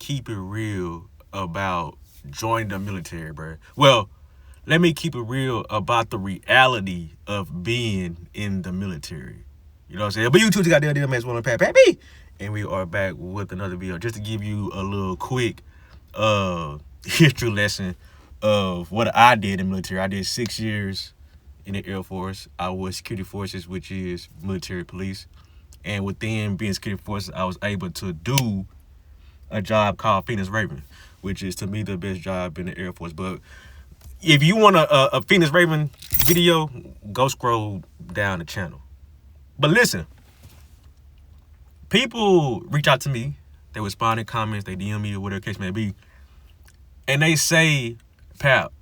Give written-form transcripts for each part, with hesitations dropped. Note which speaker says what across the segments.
Speaker 1: keep it real about joining the military, bro. Well, let me keep it real about the reality of being in the military. You know what I'm saying? But you two got the idea, man. One Pat Pappy. And we are back with another video just to give you a little quick history lesson of what I did in the military. I did 6 years in the Air Force. I was security forces, which is military police. And within being security forces, I was able to do a job called Phoenix Raven, which is to me the best job in the Air Force. But if you want a Phoenix Raven video, go scroll down the channel. But listen, people reach out to me, they respond in comments, they DM me or whatever the case may be, and they say, Pap,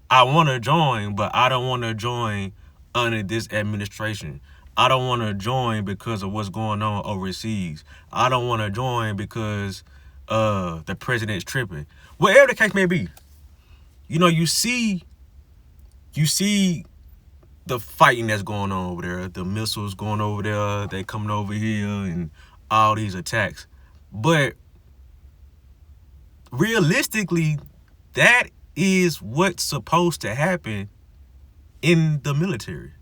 Speaker 1: I want to join, but I don't want to join under this administration. I don't want to join because of what's going on overseas. I don't want to join because the president's tripping. Whatever the case may be. You know, you see the fighting that's going on over there, the missiles going over there, they coming over here and all these attacks. But realistically, that is what's supposed to happen in the military.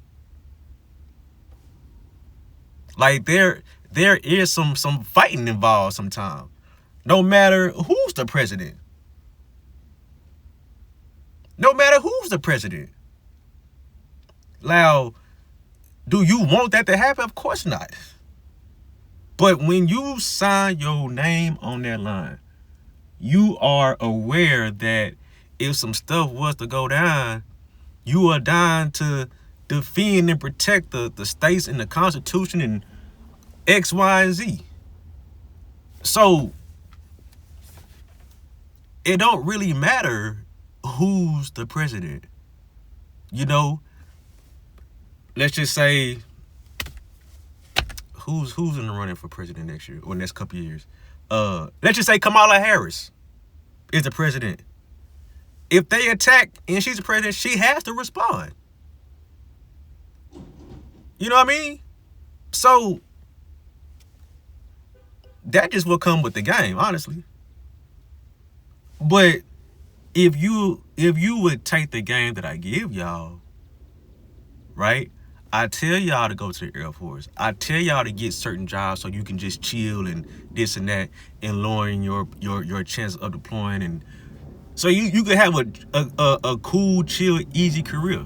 Speaker 1: Like there is some fighting involved sometimes. No matter who's the president. No matter who's the president. Now, do you want that to happen? Of course not. But when you sign your name on that line, you are aware that if some stuff was to go down, you are dying to defend and protect the states and the Constitution and X, Y, and Z. So it don't really matter who's the president. You know, let's just say who's in the running for president next year or next couple of years. Let's just say Kamala Harris is the president. If they attack and she's the president, she has to respond. You know what I mean? So that just will come with the game, honestly. But if you would take the game that I give y'all, right? I tell y'all to go to the Air Force. I tell y'all to get certain jobs so you can just chill and this and that and lowering your chance of deploying, and so you could have a cool, chill, easy career.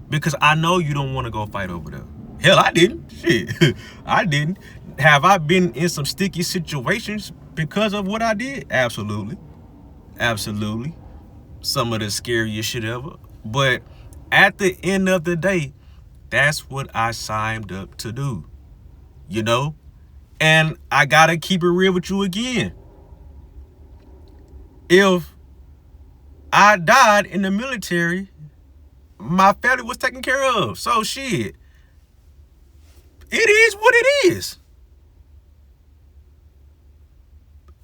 Speaker 1: Because I know you don't want to go fight over there. Hell, I didn't. Shit, I didn't. Have I been in some sticky situations because of what I did? Absolutely. Absolutely. Some of the scariest shit ever. But at the end of the day, that's what I signed up to do. You know? And I gotta keep it real with you again. If I died in the military, my family was taken care of. So shit, it is what it is.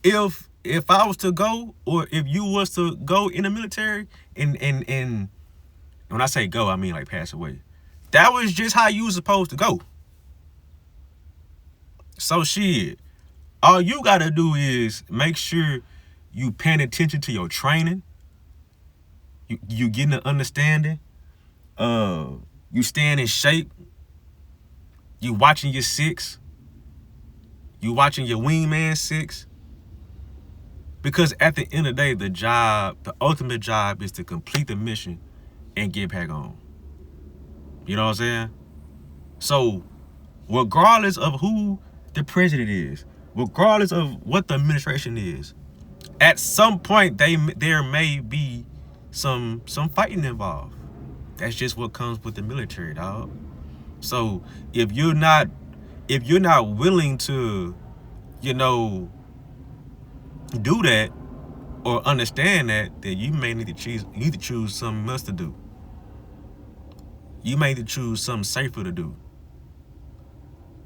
Speaker 1: If I was to go, or if you was to go in the military, and when I say go, I mean like pass away, that was just how you was supposed to go. So shit, all you gotta do is make sure you paying attention to your training. You getting an understanding. You staying in shape. You watching your six. You watching your wingman six. Because at the end of the day, the ultimate job is to complete the mission and get back home. You know what I'm saying? So, regardless of who the president is, regardless of what the administration is, at some point there may be some fighting involved. That's just what comes with the military, dog. So if you're not willing to, you know, do that or understand that, then you may need to choose something else to do. You may need to choose something safer to do.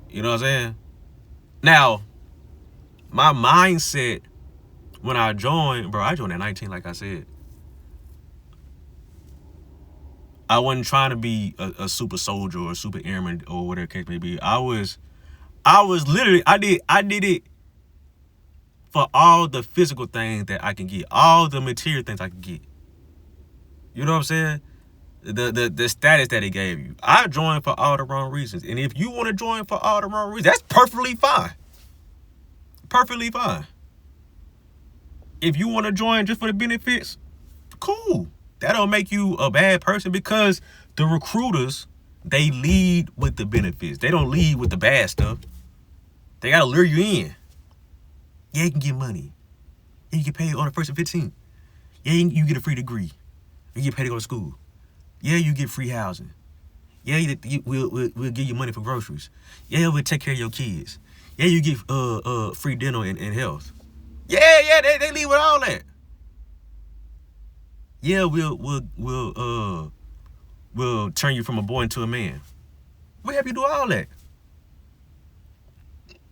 Speaker 1: You know what I'm saying? Now, my mindset when I joined, I joined at 19, like I said. I wasn't trying to be a super soldier or a super airman or whatever the case may be. I was literally, I did it for all the physical things that I can get, all the material things I can get. You know what I'm saying? The status that it gave you. I joined for all the wrong reasons. And if you want to join for all the wrong reasons, that's perfectly fine. Perfectly fine. If you want to join just for the benefits, cool. That don't make you a bad person, because the recruiters, they lead with the benefits. They don't lead with the bad stuff. They got to lure you in. Yeah, you can get money. Yeah, you get paid on the 1st and 15th. Yeah, you get a free degree. You get paid to go to school. Yeah, you get free housing. Yeah, we'll give you money for groceries. Yeah, we'll take care of your kids. Yeah, you get free dental and health. Yeah, they lead with all that. Yeah, we'll turn you from a boy into a man. We'll help you do all that.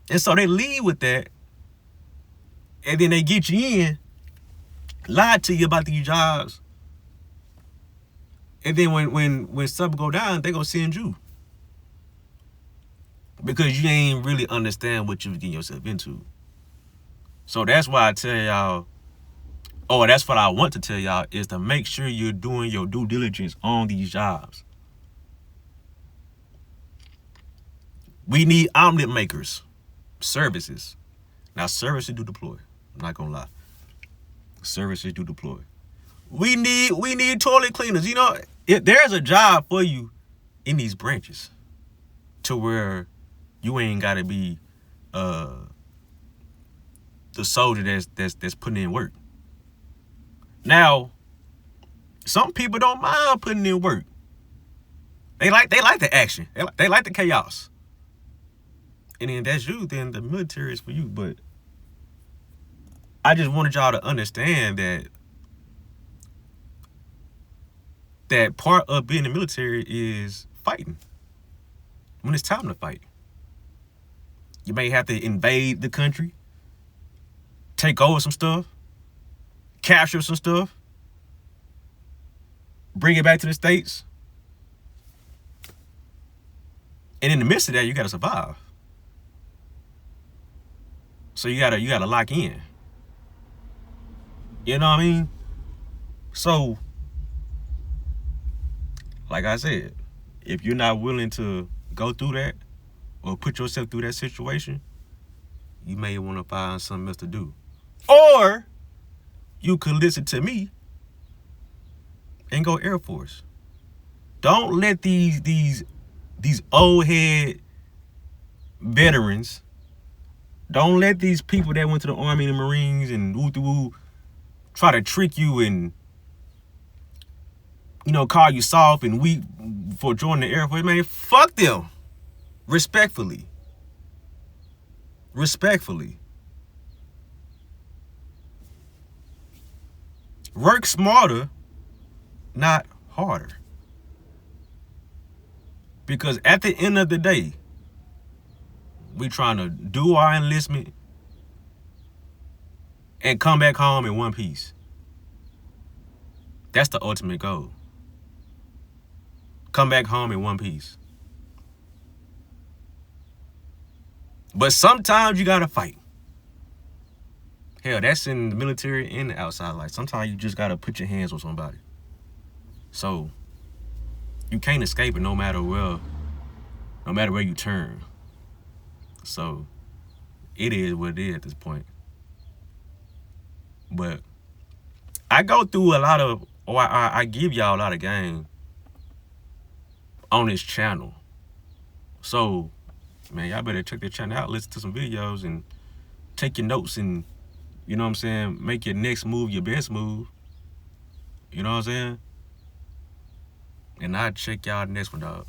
Speaker 1: And so they lead with that, and then they get you in, lie to you about these jobs, and then when something go down, they gonna send you, because you ain't really understand what you're getting yourself into. So that's why I tell y'all, or that's what I want to tell y'all, is to make sure you're doing your due diligence on these jobs. We need omelet makers, services. Now, services do deploy. I'm not gonna lie. Services do deploy. We need toilet cleaners. You know, there's a job for you in these branches, to where you ain't gotta be the soldier that's putting in work. Now, some people don't mind putting in work. They like the action. They like the chaos. And then that's you. Then the military is for you. But I just wanted y'all to understand that part of being in the military is fighting. When it's time to fight, you may have to invade the country, take over some stuff, capture some stuff, bring it back to the States. And in the midst of that, you gotta survive. So you gotta lock in. You know what I mean? So, like I said, if you're not willing to go through that or put yourself through that situation, you may want to find something else to do. Or you could listen to me and go Air Force. Don't let these old head veterans, don't let these people that went to the Army and the Marines and woo try to trick you and, you know, call you soft and weak for joining the Air Force. Man, fuck them. Respectfully. Work smarter, not harder. Because at the end of the day, we trying to do our enlistment and come back home in one piece. That's the ultimate goal. Come back home in one piece. But sometimes you gotta fight. Hell, that's in the military and the outside life. Sometimes you just gotta put your hands on somebody. So you can't escape it no matter where you turn. So it is what it is at this point. But I go through a lot of, or I give y'all a lot of game on this channel. So, man, y'all better check this channel out, listen to some videos, and take your notes, and, you know what I'm saying, make your next move your best move. You know what I'm saying? And I'll check y'all next one, dog.